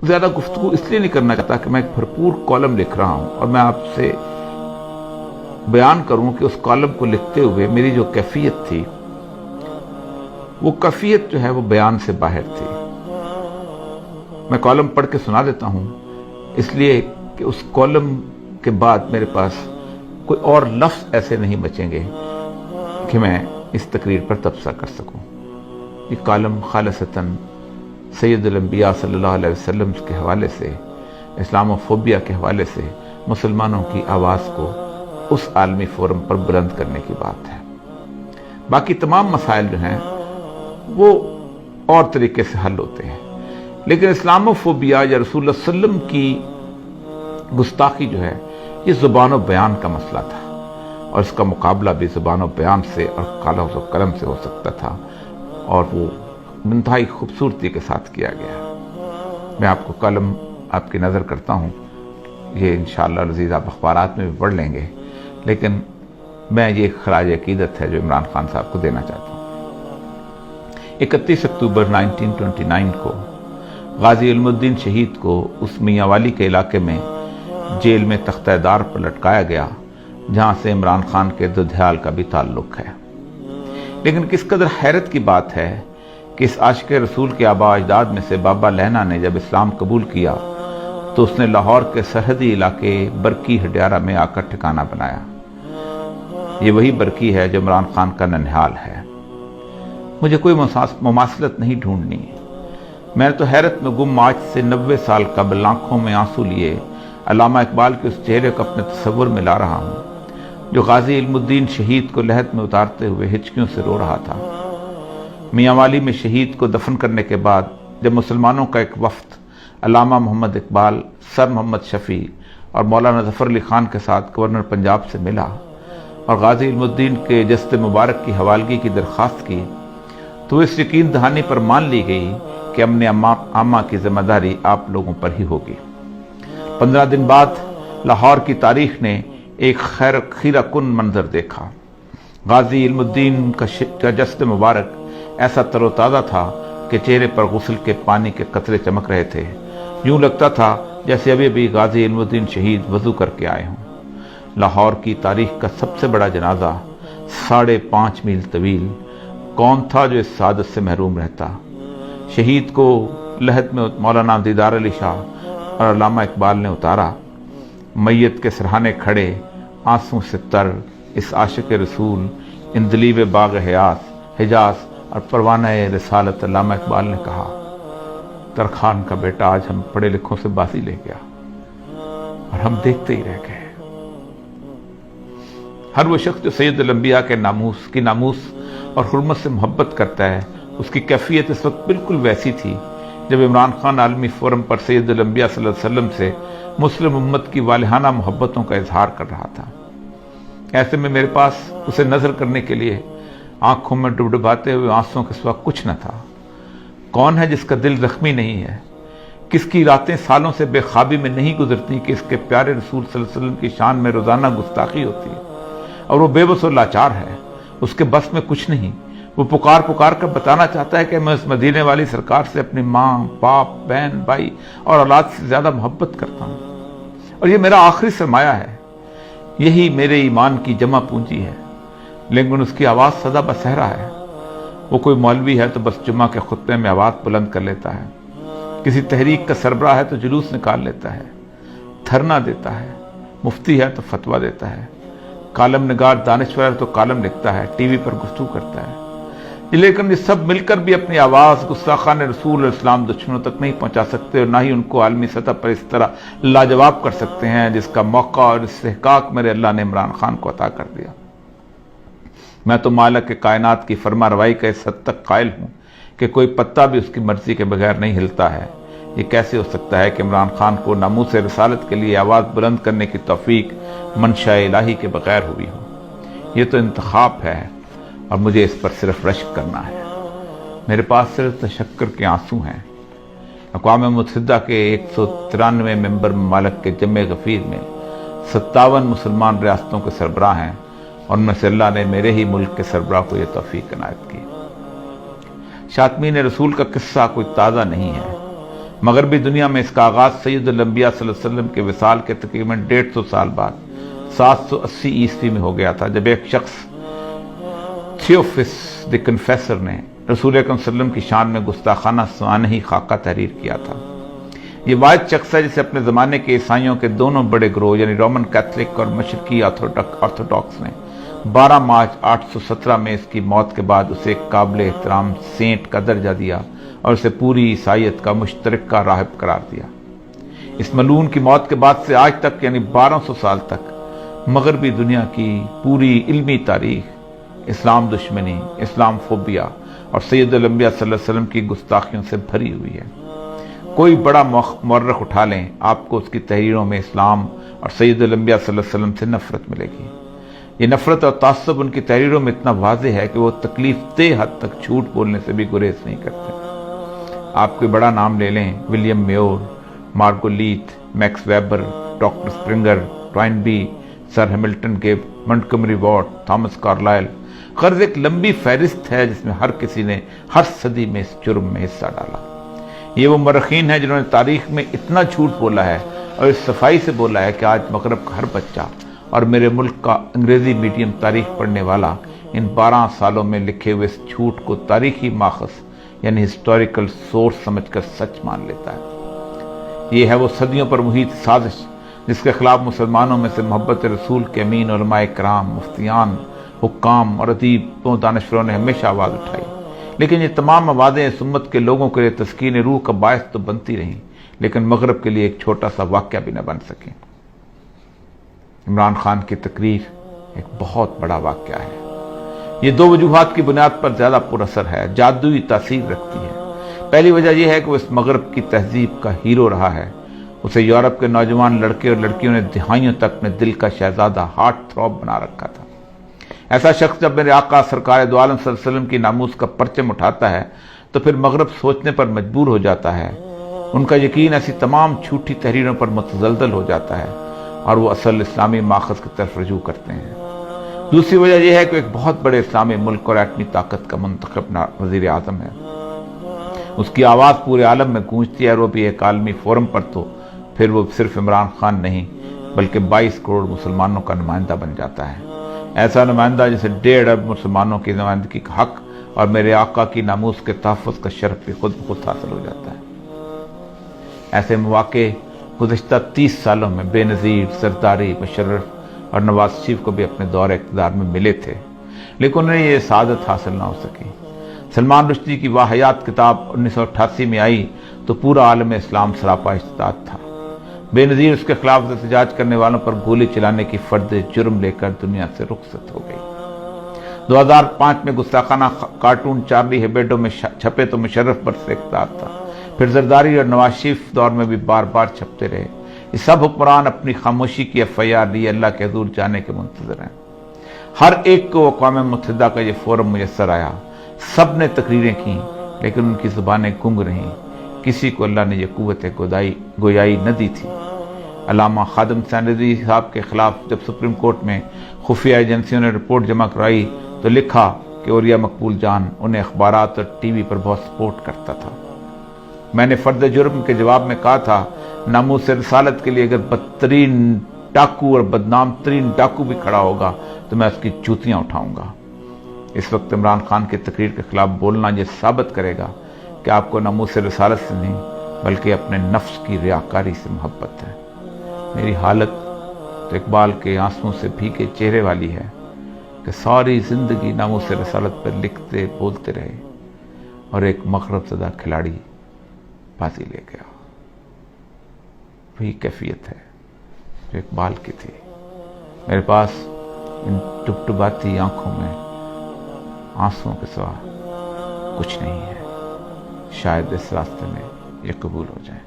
زیادہ گفتگو اس لیے نہیں کرنا چاہتا کہ میں ایک بھرپور کالم لکھ رہا ہوں اور میں آپ سے بیان کروں کہ اس کالم کو لکھتے ہوئے میری جو کیفیت تھی وہ کیفیت جو ہے وہ بیان سے باہر تھی۔ میں کالم پڑھ کے سنا دیتا ہوں اس لیے کہ اس کالم کے بعد میرے پاس کوئی اور لفظ ایسے نہیں بچیں گے کہ میں اس تقریر پر تبصرہ کر سکوں۔ یہ کالم خالصتاً سید الانبیاء صلی اللہ علیہ وسلم کے حوالے سے، اسلام فوبیا کے حوالے سے مسلمانوں کی آواز کو اس عالمی فورم پر بلند کرنے کی بات ہے۔ باقی تمام مسائل جو ہیں وہ اور طریقے سے حل ہوتے ہیں، لیکن اسلام فوبیا یا رسول اللہ صلی اللہ علیہ وسلم کی گستاخی جو ہے یہ زبان و بیان کا مسئلہ تھا، اور اس کا مقابلہ بھی زبان و بیان سے اور قلم و قلم سے ہو سکتا تھا، اور وہ انتہائی خوبصورتی کے ساتھ کیا گیا۔ میں آپ کو کالم آپ کی نظر کرتا ہوں، یہ انشاءاللہ عزیز آپ اخبارات میں بھی پڑھ لیں گے، لیکن میں یہ خراج عقیدت ہے جو عمران خان صاحب کو دینا چاہتا ہوں۔ 31 اکتوبر 1929 کو غازی علم الدین شہید کو اس میاں والی کے علاقے میں جیل میں تختہ دار پر لٹکایا گیا، جہاں سے عمران خان کے دودھیال کا بھی تعلق ہے۔ لیکن کس قدر حیرت کی بات ہے کہ اس عاشق رسول کے آباء اجداد میں سے بابا لہنا نے جب اسلام قبول کیا تو اس نے لاہور کے سرحدی علاقے برکی ہڈیارہ میں آ کر ٹھکانہ بنایا۔ یہ وہی برکی ہے جو عمران خان کا ننہال ہے۔ مجھے کوئی مماثلت نہیں ڈھونڈنی، میں تو حیرت میں گم آج سے 90 سال قبل آنکھوں میں آنسو لیے علامہ اقبال کے اس چہرے کو اپنے تصور میں لا رہا ہوں جو غازی علم الدین شہید کو لحد میں اتارتے ہوئے ہچکیوں سے رو رہا تھا۔ میاں والی میں شہید کو دفن کرنے کے بعد جب مسلمانوں کا ایک وفد علامہ محمد اقبال، سر محمد شفیع اور مولانا ظفر علی خان کے ساتھ گورنر پنجاب سے ملا اور غازی علم الدین کے جسد مبارک کی حوالگی کی درخواست کی تو اس یقین دہانی پر مان لی گئی کہ امن عامہ کی ذمہ داری آپ لوگوں پر ہی ہوگی۔ 15 دن بعد لاہور کی تاریخ نے ایک خیرہ کن منظر دیکھا۔ غازی علم الدین کا جسد مبارک ایسا تر و تازہ تھا کہ چہرے پر غسل کے پانی کے قطرے چمک رہے تھے، یوں لگتا تھا جیسے ابھی ابھی غازی علم الدین شہید وضو کر کے آئے ہوں۔ لاہور کی تاریخ کا سب سے بڑا جنازہ 5.5 میل طویل کون تھا جو اس سعادت سے محروم رہتا؟ شہید کو لحد میں مولانا دیدار علی شاہ اور علامہ اقبال نے اتارا۔ میت کے سرہانے کھڑے آنسوں سے تر اس عاشق رسول اندلیب باغ حجاز اور پروانہ رسالت علامہ اقبال نے کہا، ترخان کا بیٹا آج ہم پڑھے لکھوں سے بازی لے گیا اور ہم دیکھتے ہی رہ گئے۔ ہر وہ شخص جو سید الانبیاء کے ناموس اور حرمت سے محبت کرتا ہے، اس کی کیفیت اس وقت بالکل ویسی تھی جب عمران خان عالمی فورم پر سید الانبیاء صلی اللہ علیہ وسلم سے مسلم امت کی والہانہ محبتوں کا اظہار کر رہا تھا۔ ایسے میں میرے پاس اسے نظر کرنے کے لیے آنکھوں میں ڈبڈباتے ہوئے آنسوں کے سوا کچھ نہ تھا۔ کون ہے جس کا دل زخمی نہیں ہے؟ کس کی راتیں سالوں سے بے خوابی میں نہیں گزرتی کہ اس کے پیارے رسول صلی اللہ علیہ وسلم کی شان میں روزانہ گستاخی ہوتی ہے اور وہ بے بس و لاچار ہے، اس کے بس میں کچھ نہیں۔ وہ پکار کر بتانا چاہتا ہے کہ میں اس مدینے والی سرکار سے اپنی ماں، باپ، بہن، بھائی اور اولاد سے زیادہ محبت کرتا ہوں، اور یہ میرا آخری سرمایہ ہے، یہی میرے ایمان کی جمع پونجی ہے۔ لیکن اس کی آواز سدا بصہرا ہے۔ وہ کوئی مولوی ہے تو بس جمعہ کے خطبے میں آواز بلند کر لیتا ہے، کسی تحریک کا سربراہ ہے تو جلوس نکال لیتا ہے، دھرنا دیتا ہے، مفتی ہے تو فتویٰ دیتا ہے، کالم نگار دانشور ہے تو کالم لکھتا ہے، ٹی وی پر گفتگو کرتا ہے۔ لیکن یہ سب مل کر بھی اپنی آواز گستاخان رسول اور اسلام دشمنوں تک نہیں پہنچا سکتے، اور نہ ہی ان کو عالمی سطح پر اس طرح لاجواب کر سکتے ہیں جس کا موقع اور استحقاق میرے اللہ نے عمران خان کو عطا کر دیا۔ میں تو مالک کائنات کی فرما روائی کا اس حد تک قائل ہوں کہ کوئی پتا بھی اس کی مرضی کے بغیر نہیں ہلتا ہے۔ یہ کیسے ہو سکتا ہے کہ عمران خان کو ناموس رسالت کے لیے آواز بلند کرنے کی توفیق منشاء الہی کے بغیر ہوئی ہو؟ یہ تو انتخاب ہے اور مجھے اس پر صرف رشک کرنا ہے۔ میرے پاس صرف تشکر کے آنسو ہیں۔ اقوام متحدہ کے 193 ممبر ممالک کے جمع غفیر میں 57 مسلمان ریاستوں کے سربراہ ہیں، اور ان میں سے اللہ نے میرے ہی ملک کے سربراہ کو یہ توفیق عنایت کی۔ شاطمین رسول کا قصہ کوئی تازہ نہیں ہے، مغربی دنیا میں اس کا آغاز سید الانبیاء صلی اللہ علیہ وسلم کے وصال کے تقریباً 150 سال بعد 780 عیسوی میں ہو گیا تھا، جب ایک شخص تھیوفس دی کنفیسر نے رسول اکرم صلی اللہ علیہ وسلم کی شان میں گستاخانہ سوانحی خاکہ تحریر کیا تھا۔ یہ واحد شخص ہے جسے اپنے زمانے کے عیسائیوں کے دونوں بڑے گروہ یعنی رومن کیتھولک اور مشرقی آرتھوڈاکس نے 12 مارچ 817 میں اس کی موت کے بعد اسے ایک قابل احترام سینٹ کا درجہ دیا اور اسے پوری عیسائیت کا مشترکہ راہب قرار دیا۔ اس ملعون کی موت کے بعد سے آج تک یعنی 1200 سال تک مغربی دنیا کی پوری علمی تاریخ اسلام دشمنی، اسلام فوبیا اور سید الانبیاء صلی اللہ علیہ وسلم کی گستاخیوں سے بھری ہوئی ہے۔ کوئی بڑا مورخ اٹھا لیں، آپ کو اس کی تحریروں میں اسلام اور سید الانبیاء صلی اللہ علیہ وسلم سے نفرت ملے گی۔ یہ نفرت اور تعصب ان کی تحریروں میں اتنا واضح ہے کہ وہ تکلیف دہ حد تک جھوٹ بولنے سے بھی گریز نہیں کرتے۔ آپ کوئی بڑا نام لے لیں، William Muir, Margoliouth, Max Weber, doctor Sprenger, Toynbee, sir Hamilton Gibb, Montgomery Ward, Thomas Carlyle, غرض ایک لمبی فہرست ہے جس میں ہر کسی نے ہر صدی میں اس جرم میں حصہ ڈالا۔ یہ وہ مورخین ہیں جنہوں نے تاریخ میں اتنا جھوٹ بولا ہے اور اس صفائی سے بولا ہے کہ آج مغرب کا ہر بچہ اور میرے ملک کا انگریزی میڈیم تاریخ پڑھنے والا ان 12 سالوں میں لکھے ہوئے اس جھوٹ کو تاریخی ماخذ یعنی ہسٹوریکل سورس سمجھ کر سچ مان لیتا ہے۔ یہ ہے وہ صدیوں پر محیط سازش جس کے خلاف مسلمانوں میں سے محبت رسول کے امین علماء کرام، مفتیان، حکام اور ادیب و دانشوروں نے ہمیشہ آواز اٹھائی، لیکن یہ تمام آوازیں اس امت کے لوگوں کے لیے تسکین روح کا باعث تو بنتی رہیں، لیکن مغرب کے لیے ایک چھوٹا سا واقعہ بھی نہ بن سکیں۔ عمران خان کی تقریر ایک بہت بڑا واقعہ ہے۔ یہ 2 وجوہات کی بنیاد پر زیادہ پر اثر ہے، جادوئی تاثیر رکھتی ہے۔ پہلی وجہ یہ ہے کہ وہ اس مغرب کی تہذیب کا ہیرو رہا ہے۔ اسے یورپ کے نوجوان لڑکے اور لڑکیوں نے دہائیوں تک اپنے دل کا شہزادہ، ہارٹ تھروب بنا رکھا تھا۔ ایسا شخص جب میرے آقا سرکار دو عالم صلی اللہ علیہ وسلم کی ناموس کا پرچم اٹھاتا ہے تو پھر مغرب سوچنے پر مجبور ہو جاتا ہے۔ ان کا یقین ایسی تمام جھوٹی تحریروں پر متزلزل ہو جاتا ہے اور وہ اصل اسلامی ماخذ کی طرف رجوع کرتے ہیں۔ دوسری وجہ یہ ہے کہ ایک بہت بڑے اسلامی ملک اور ایٹمی طاقت کا منتخب وزیر اعظم ہے۔ اس کی آواز پورے عالم میں گونجتی ہے اور وہ بھی ایک عالمی فورم پر، تو پھر وہ صرف عمران خان نہیں بلکہ 22 کروڑ مسلمانوں کا نمائندہ بن جاتا ہے۔ ایسا نمائندہ جسے 1.5 ارب مسلمانوں کی نمائندگی کا حق اور میرے آقا کی ناموس کے تحفظ کا شرف بھی خود بخود حاصل ہو جاتا ہے۔ ایسے مواقع گزشتہ 30 سالوں میں بے نظیر زرداری، مشرف اور نواز شریف کو بھی اپنے دور اقتدار میں ملے تھے، لیکن انہیں یہ سعادت حاصل نہ ہو سکی۔ سلمان رشدی کی واحیات کتاب 1988 میں آئی تو پورا عالم اسلام سراپا اشتداد تھا۔ بے نظیر اس کے خلاف احتجاج کرنے والوں پر گولی چلانے کی فرد جرم لے کر دنیا سے رخصت ہو گئی۔ 2005 میں گستاخانہ کارٹون چارلی ہیبیڈو میں چھپے تو مشرف برس اقتدار تھا، پھر زرداری اور نواز شریف دور میں بھی بار بار چھپتے رہے۔ یہ سب حکمران اپنی خاموشی کی FIR لیے اللہ کے حضور جانے کے منتظر ہیں۔ ہر ایک کو اقوام متحدہ کا یہ فورم میسر آیا، سب نے تقریریں کیں لیکن ان کی زبانیں گنگ رہیں، کسی کو اللہ نے یہ قوت گویائی نہ دی تھی۔ علامہ خادم حسین رضوی صاحب کے خلاف جب سپریم کورٹ میں خفیہ ایجنسیوں نے رپورٹ جمع کرائی تو لکھا کہ اوریا مقبول جان انہیں اخبارات اور TV پر بہت سپورٹ کرتا تھا۔ میں نے فرد جرم کے جواب میں کہا تھا، ناموس رسالت کے لیے اگر بدترین ڈاکو اور بدنام ترین ڈاکو بھی کھڑا ہوگا تو میں اس کی جوتیاں اٹھاؤں گا۔ اس وقت عمران خان کی تقریر کے خلاف بولنا یہ ثابت کرے گا کہ آپ کو ناموس رسالت سے نہیں بلکہ اپنے نفس کی ریاکاری سے محبت ہے۔ میری حالت تو اقبال کے آنسوؤں سے بھیگے چہرے والی ہے کہ ساری زندگی ناموس رسالت پر لکھتے بولتے رہے اور ایک مغرب زدہ کھلاڑی بازی لے گیا۔ وہی کیفیت ہے جو اقبال کی تھی۔ میرے پاس ان ٹپٹپاتی آنکھوں میں آنسوؤں کے سوا کچھ نہیں ہے، شاید اس راستے میں یہ قبول ہو جائے۔